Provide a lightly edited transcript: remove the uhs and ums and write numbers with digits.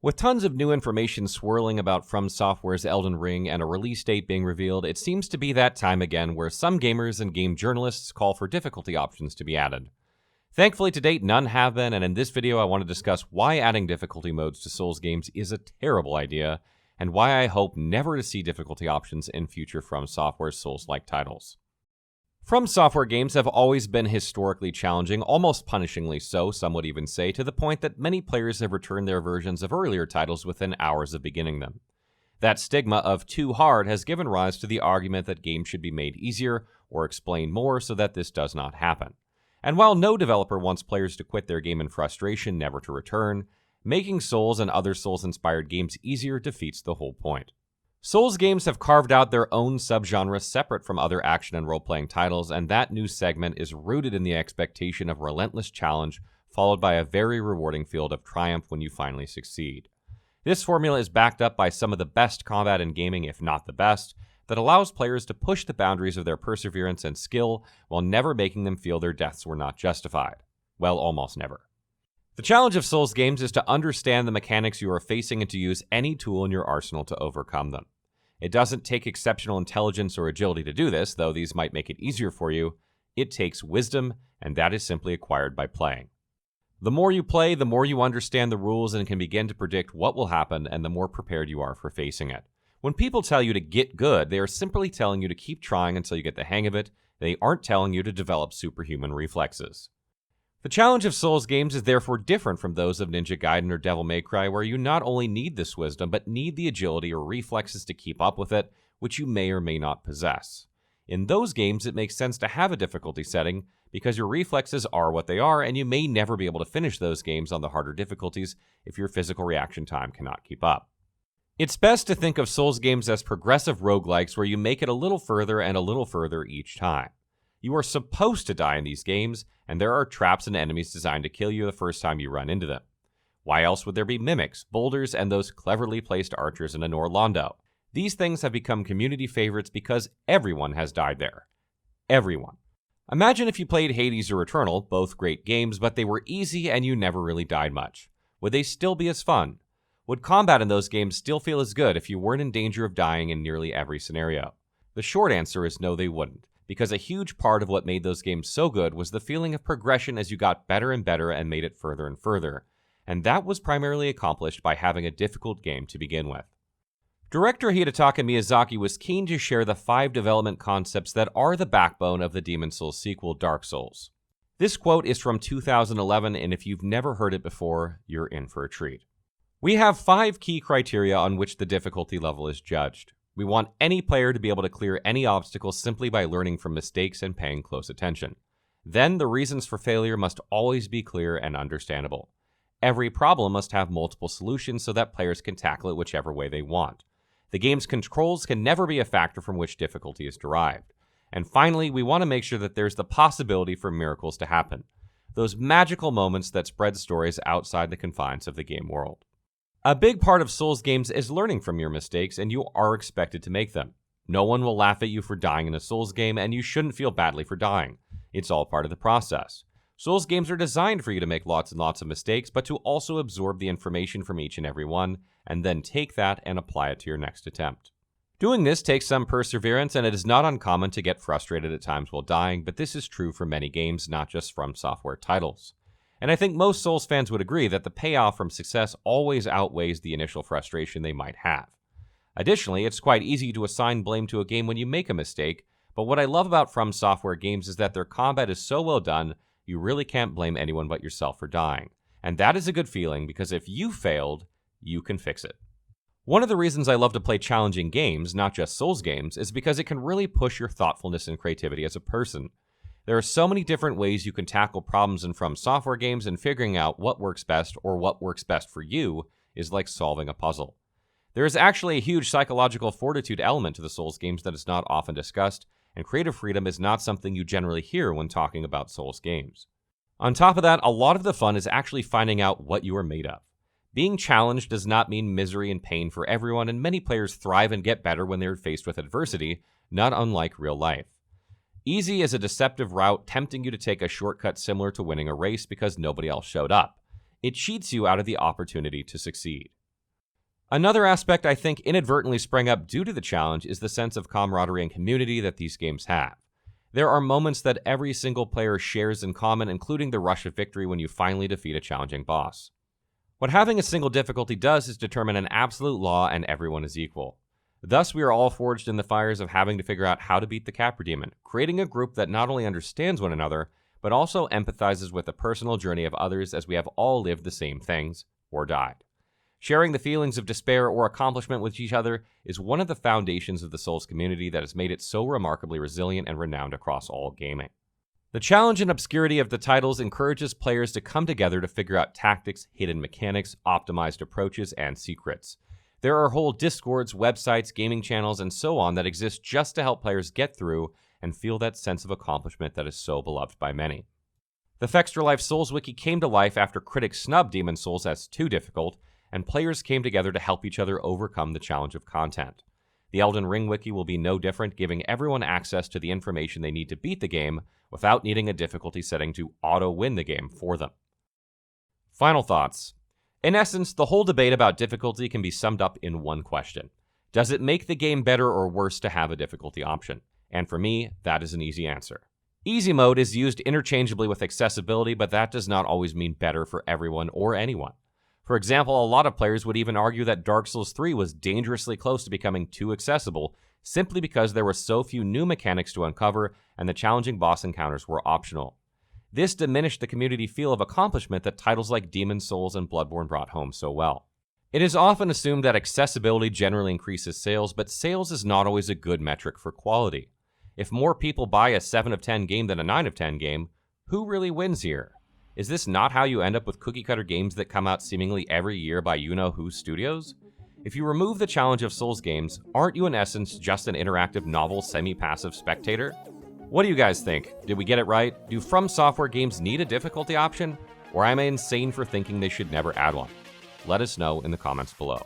With tons of new information swirling about From Software's Elden Ring and a release date being revealed, it seems to be that time again where some gamers and game journalists call for difficulty options to be added. Thankfully, to date, none have been, and in this video I want to discuss why adding difficulty modes to Souls games is a terrible idea, and why I hope never to see difficulty options in future From Software Souls-like titles. From Software games have always been historically challenging, almost punishingly so, some would even say, to the point that many players have returned their versions of earlier titles within hours of beginning them. That stigma of too hard has given rise to the argument that games should be made easier or explained more so that this does not happen. And while no developer wants players to quit their game in frustration, never to return, making Souls and other Souls-inspired games easier defeats the whole point. Souls games have carved out their own subgenre separate from other action and role-playing titles, and that new segment is rooted in the expectation of relentless challenge, followed by a very rewarding field of triumph when you finally succeed. This formula is backed up by some of the best combat in gaming, if not the best, that allows players to push the boundaries of their perseverance and skill while never making them feel their deaths were not justified. Well, almost never. The challenge of Souls games is to understand the mechanics you are facing and to use any tool in your arsenal to overcome them. It doesn't take exceptional intelligence or agility to do this, though these might make it easier for you. It takes wisdom, and that is simply acquired by playing. The more you play, the more you understand the rules and can begin to predict what will happen, and the more prepared you are for facing it. When people tell you to get good, they are simply telling you to keep trying until you get the hang of it. They aren't telling you to develop superhuman reflexes. The challenge of Souls games is therefore different from those of Ninja Gaiden or Devil May Cry, where you not only need this wisdom, but need the agility or reflexes to keep up with it, which you may or may not possess. In those games, it makes sense to have a difficulty setting, because your reflexes are what they are, and you may never be able to finish those games on the harder difficulties if your physical reaction time cannot keep up. It's best to think of Souls games as progressive roguelikes where you make it a little further and a little further each time. You are supposed to die in these games, and there are traps and enemies designed to kill you the first time you run into them. Why else would there be mimics, boulders, and those cleverly placed archers in Anor Londo? These things have become community favorites because everyone has died there. Everyone. Imagine if you played Hades or Returnal, both great games, but they were easy and you never really died much. Would they still be as fun? Would combat in those games still feel as good if you weren't in danger of dying in nearly every scenario? The short answer is no, they wouldn't, because a huge part of what made those games so good was the feeling of progression as you got better and better and made it further and further, and that was primarily accomplished by having a difficult game to begin with. Director Hidetaka Miyazaki was keen to share the 5 development concepts that are the backbone of the Demon's Souls sequel, Dark Souls. This quote is from 2011, and if you've never heard it before, you're in for a treat. We have 5 key criteria on which the difficulty level is judged. We want any player to be able to clear any obstacles simply by learning from mistakes and paying close attention. Then the reasons for failure must always be clear and understandable. Every problem must have multiple solutions so that players can tackle it whichever way they want. The game's controls can never be a factor from which difficulty is derived. And finally, we want to make sure that there's the possibility for miracles to happen. Those magical moments that spread stories outside the confines of the game world. A big part of Souls games is learning from your mistakes, and you are expected to make them. No one will laugh at you for dying in a Souls game, and you shouldn't feel badly for dying. It's all part of the process. Souls games are designed for you to make lots and lots of mistakes, but to also absorb the information from each and every one, and then take that and apply it to your next attempt. Doing this takes some perseverance, and it is not uncommon to get frustrated at times while dying, but this is true for many games, not just From Software titles. And I think most Souls fans would agree that the payoff from success always outweighs the initial frustration they might have. Additionally, it's quite easy to assign blame to a game when you make a mistake, but what I love about From Software games is that their combat is so well done, you really can't blame anyone but yourself for dying. And that is a good feeling, because if you failed, you can fix it. One of the reasons I love to play challenging games, not just Souls games, is because it can really push your thoughtfulness and creativity as a person. There are so many different ways you can tackle problems in From Software games, and figuring out what works best or what works best for you is like solving a puzzle. There is actually a huge psychological fortitude element to the Souls games that is not often discussed, and creative freedom is not something you generally hear when talking about Souls games. On top of that, a lot of the fun is actually finding out what you are made of. Being challenged does not mean misery and pain for everyone, and many players thrive and get better when they are faced with adversity, not unlike real life. Easy is a deceptive route tempting you to take a shortcut similar to winning a race because nobody else showed up. It cheats you out of the opportunity to succeed. Another aspect I think inadvertently sprang up due to the challenge is the sense of camaraderie and community that these games have. There are moments that every single player shares in common, including the rush of victory when you finally defeat a challenging boss. What having a single difficulty does is determine an absolute law and everyone is equal. Thus, we are all forged in the fires of having to figure out how to beat the Capra Demon, creating a group that not only understands one another, but also empathizes with the personal journey of others as we have all lived the same things, or died. Sharing the feelings of despair or accomplishment with each other is one of the foundations of the Souls community that has made it so remarkably resilient and renowned across all gaming. The challenge and obscurity of the titles encourages players to come together to figure out tactics, hidden mechanics, optimized approaches, and secrets. There are whole discords, websites, gaming channels, and so on that exist just to help players get through and feel that sense of accomplishment that is so beloved by many. The Fextra Life Souls Wiki came to life after critics snubbed Demon's Souls as too difficult, and players came together to help each other overcome the challenge of content. The Elden Ring Wiki will be no different, giving everyone access to the information they need to beat the game without needing a difficulty setting to auto-win the game for them. Final thoughts. In essence, the whole debate about difficulty can be summed up in one question. Does it make the game better or worse to have a difficulty option? And for me, that is an easy answer. Easy mode is used interchangeably with accessibility, but that does not always mean better for everyone or anyone. For example, a lot of players would even argue that Dark Souls 3 was dangerously close to becoming too accessible, simply because there were so few new mechanics to uncover and the challenging boss encounters were optional. This diminished the community feel of accomplishment that titles like Demon's Souls and Bloodborne brought home so well. It is often assumed that accessibility generally increases sales, but sales is not always a good metric for quality. If more people buy a 7 of 10 game than a 9 of 10 game, who really wins here? Is this not how you end up with cookie-cutter games that come out seemingly every year by you-know-who studios? If you remove the challenge of Souls games, aren't you in essence just an interactive, novel, semi-passive spectator? What do you guys think? Did we get it right? Do From Software games need a difficulty option? Or am I insane for thinking they should never add one? Let us know in the comments below.